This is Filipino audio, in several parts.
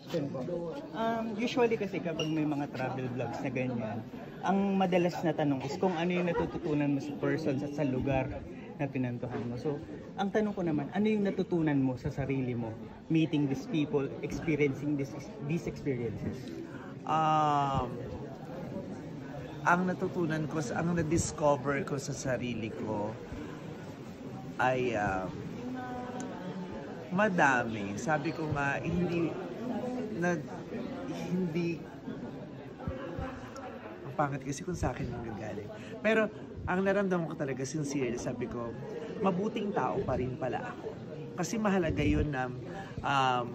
question po. Usually kasi kapag may mga travel vlogs na ganyan, ang madalas na tanong is kung ano yung natututunan mo sa person sa lugar na pinantuhan mo. So, ang tanong ko naman, ano yung natutunan mo sa sarili mo meeting these people, experiencing these experiences? Ang natutunan ko, ang na-discover ko sa sarili ko ay madami. Sabi ko nga, hindi ang pangit kasi kung sa akin nanggagaling. Pero ang naramdaman ko talaga, sincerely, sabi ko, mabuting tao pa rin pala ako. Kasi mahalaga yun na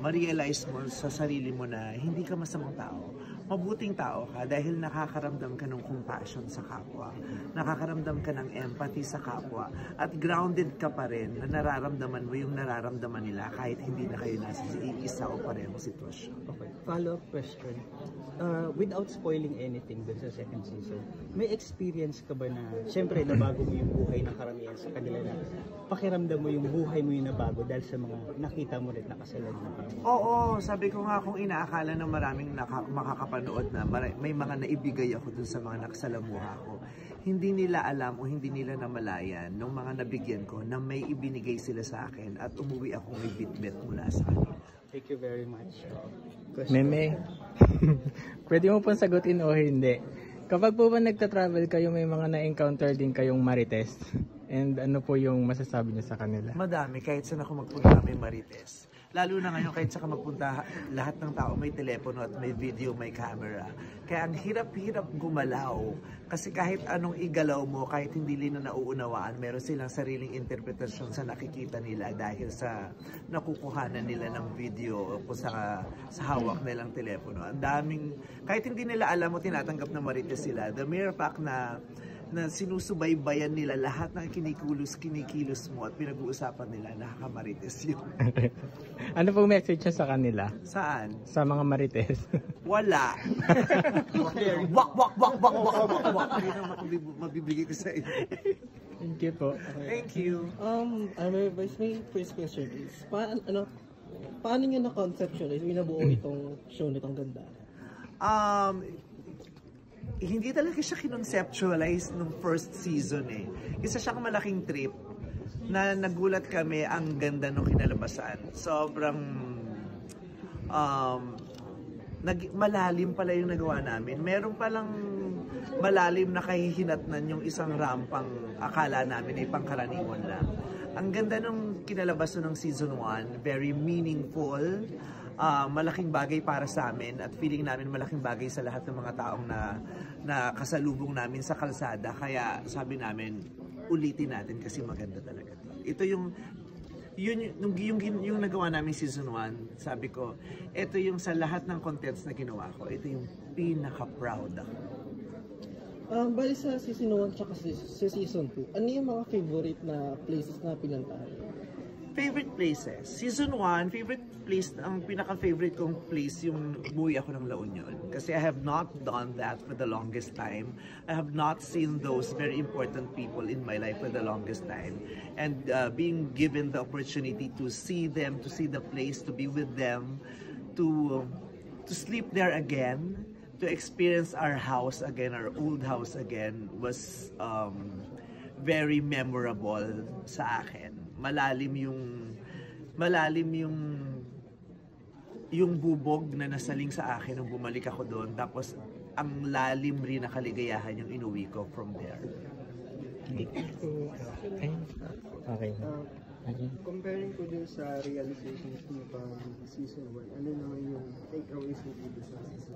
ma-realize mo sa sarili mo na hindi ka masamang tao. Mabuting tao ka dahil nakakaramdam ka ng compassion sa kapwa, nakakaramdam ka ng empathy sa kapwa, at grounded ka pa rin na nararamdaman mo yung nararamdaman nila kahit hindi na kayo nasa iisa o parehong sitwasyon. Okay. Follow-up question. Without spoiling anything dun sa second season, may experience ka ba na, syempre, nabago mo yung buhay ng karamihan sa kanila na pakiramdam mo yung buhay mo yung nabago dahil sa mga nakita mo rin nakasalan mo? Oo, sabi ko nga kung inaakala ng maraming makakapanood na may mga naibigay ako dun sa mga nakasalamuha ko, hindi nila alam o hindi nila namalayan nung mga nabigyan ko na may ibinigay sila sa akin at umuwi ako may bit-bit mula sa kanila. Thank you very much. Meme, pwede mo pong sagutin o hindi. Kapag po ba nagta-travel kayo, may mga na-encounter din kayong marites? And ano po yung masasabi niyo sa kanila? Madami, kahit saan ako magpunta may marites. Lalo na ngayon, kahit saan ka magpunta, lahat ng tao may telepono at may video, may camera. Kaya ang hirap-hirap gumalaw. Kasi kahit anong igalaw mo, kahit hindi nila nauunawaan, meron silang sariling interpretasyon sa nakikita nila dahil sa nakukuhanan nila ng video o sa hawak nilang telepono. Ang daming, kahit hindi nila alam mo, tinatanggap na marites sila. The mere fact na sinusubaybayan nila lahat ng kinikilos mo at pinag-uusapan nila, nakakamarites yun. Ano pong message niya sa kanila? Saan? Sa mga marites? Wala. Wak, wak, wak, wak, wak, wak, wak. Hindi na mabibigay ko sa inyo. Thank you po. Thank you. My first question is, paano nyo na-conceptualize, nabuo itong show nitong ganda? Hindi talaga siya kinonceptualize nung first season eh. Isa siyang malaking trip na nagulat kami ang ganda nung kinalabasan. Sobrang malalim pala yung nagawa namin. Meron palang malalim na kahihinatnan yung isang rampang akala namin ay pangkaraniwan lang. Ang ganda nung kinalabasan ng season 1, very meaningful. Malaking bagay para sa amin at feeling namin malaking bagay sa lahat ng mga taong na kasalubong namin sa kalsada. Kaya sabi namin, ulitin natin kasi maganda talaga. Ito yung nagawa namin season 1, sabi ko, ito yung sa lahat ng contents na ginawa ko, ito yung pinaka-proud ako. Bali sa season 1 at sa season 2, ano yung mga favorite na places na pinantahan? Favorite places. Season 1, favorite place, ang pinaka-favorite kong place yung buhay ako ng La Union. Kasi I have not done that for the longest time. I have not seen those very important people in my life for the longest time. And being given the opportunity to see them, to see the place, to be with them, to sleep there again, to experience our house again, our old house again, was very memorable sa akin. Malalim yung bubog na nasaling sa akin nung bumalik ako doon. Tapos ang lalim rin na kaligayahan yung inuwi ko from there. Okay. Comparing ko din sa realizations mo pa season 1, ano naman yung takeaways mo dito sa season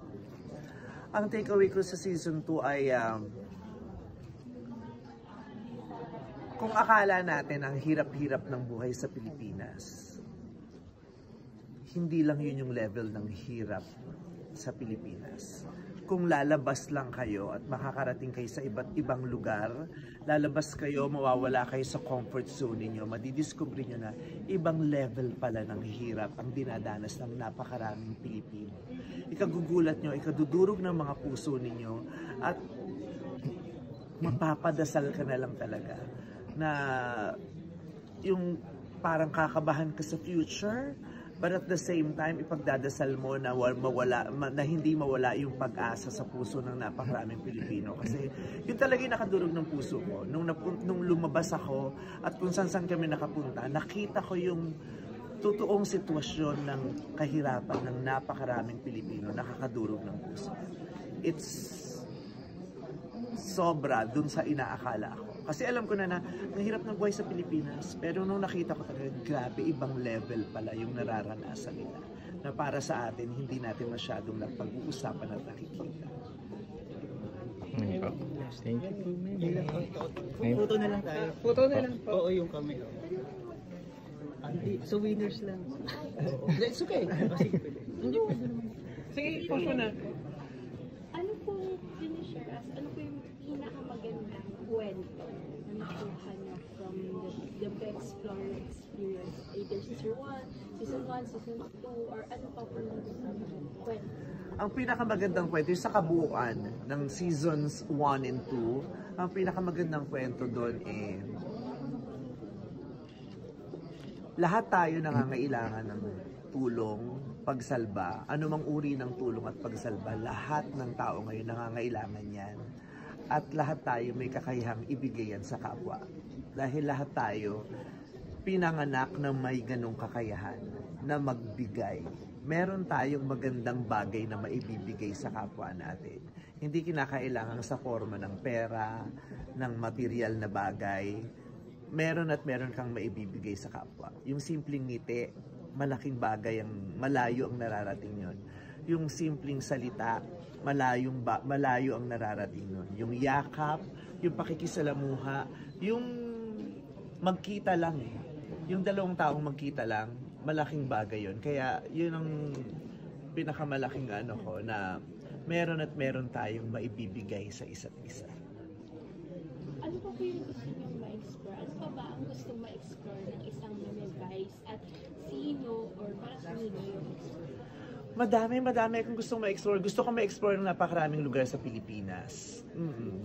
2? Ang takeaway ko sa season 2 ay kung akala natin ang hirap-hirap ng buhay sa Pilipinas, hindi lang yun yung level ng hirap sa Pilipinas. Kung lalabas lang kayo at makakarating kayo sa iba't ibang lugar, lalabas kayo, mawawala kayo sa comfort zone niyo, madidiscover niyo na ibang level pala ng hirap ang dinadanas ng napakaraming Pilipino. Ikagugulat niyo, ikadudurog ng mga puso ninyo at mapapadasal ka na lang talaga na yung parang kakabahan ka sa future But at the same time, ipagdadasal mo na na hindi mawala yung pag-asa sa puso ng napakaraming Pilipino. Kasi yun talaga yung nakadurog ng puso ko. Nung lumabas ako at kung saan kami nakapunta, nakita ko yung totoong sitwasyon ng kahirapan ng napakaraming Pilipino, nakakadurog ng puso. It's sobra dun sa inaakala ko. Kasi alam ko na ang hirap ng buhay sa Pilipinas, pero nung nakita ko talaga, grabe, ibang level pala yung nararanasan nila. Na para sa atin, hindi natin masyadong napag-uusapan at nakikita. Thank you. Photo na lang tayo. Photo na lang po. Oo, yung kami. So winners lang. It's okay. Hindi po. Sige, photo na. Ano po sinishare us? Ano po yung pinakamagandang kwento na nakuha niyo from the Explore experience? Either season 1, season 2, or ano pa po yung kwento? Ang pinakamagandang kwento yung sa kabuuan ng seasons 1 and 2, ang pinakamagandang kwento doon lahat tayo nangangailangan ng tulong, pagsalba, anumang uri ng tulong at pagsalba, lahat ng tao ngayon nangangailangan yan. At lahat tayo may kakayahang ibigay yan sa kapwa. Dahil lahat tayo pinanganak na may ganong kakayahan na magbigay. Meron tayong magandang bagay na maibibigay sa kapwa natin. Hindi kinakailangan sa forma ng pera, ng material na bagay. Meron kang maibibigay sa kapwa. Yung simpleng ngiti, malaking bagay, malayo ang nararating yon. Yung simpleng salita, malayo ang nararating nun. Yung yakap, yung pakikisalamuha, yung magkita lang. Yung dalawang taong magkita lang, malaking bagay yon. Kaya yun ang pinakamalaking ko na meron tayong maibibigay sa isa't isa. Ano pa po yung gusto nyo ma-explore? Ano pa ba ang gusto ma-explore ng isang Meme-Vice at sino or para sa nyo yung explore? Madami akong gustong ma-explore. Gusto kong ma-explore ng napakaraming lugar sa Pilipinas.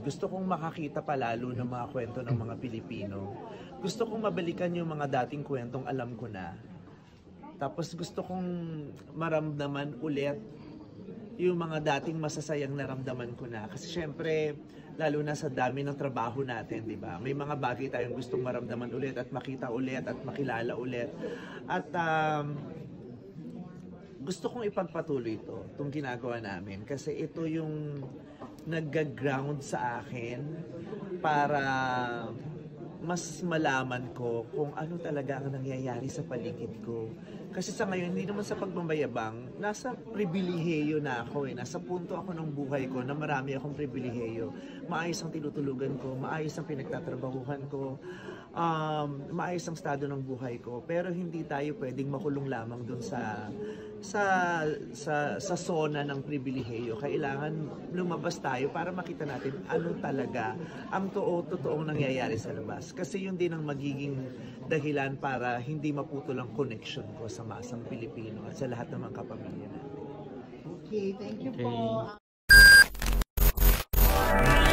Gusto kong makakita palalo ng mga kwento ng mga Pilipino. Gusto kong mabalikan yung mga dating kwentong alam ko na. Tapos gusto kong maramdaman ulit yung mga dating masasayang naramdaman ko na. Kasi syempre, lalo na sa dami ng trabaho natin, di ba? May mga bagay tayong gustong maramdaman ulit at makita ulit at makilala ulit. At gusto kong ipagpatuloy itong ginagawa namin kasi ito yung nag-ground sa akin para mas malaman ko kung ano talaga ang nangyayari sa paligid ko. Kasi sa ngayon, hindi naman sa pagmamayabang, nasa pribilehiyo na ako Nasa punto ako ng buhay ko na marami akong pribilehiyo. Maayos ang tinutulugan ko, maayos ang pinagtatrabahuhan ko, maayos ang estado ng buhay ko. Pero hindi tayo pwedeng makulong lamang dun sa zona ng pribilehiyo. Kailangan lumabas tayo para makita natin ano talaga ang totoong nangyayari sa labas. Kasi yun din ang magiging dahilan para hindi maputol ang connection ko sa masang Pilipino at sa lahat ng mga kapamilya natin. Okay, thank you po. Okay.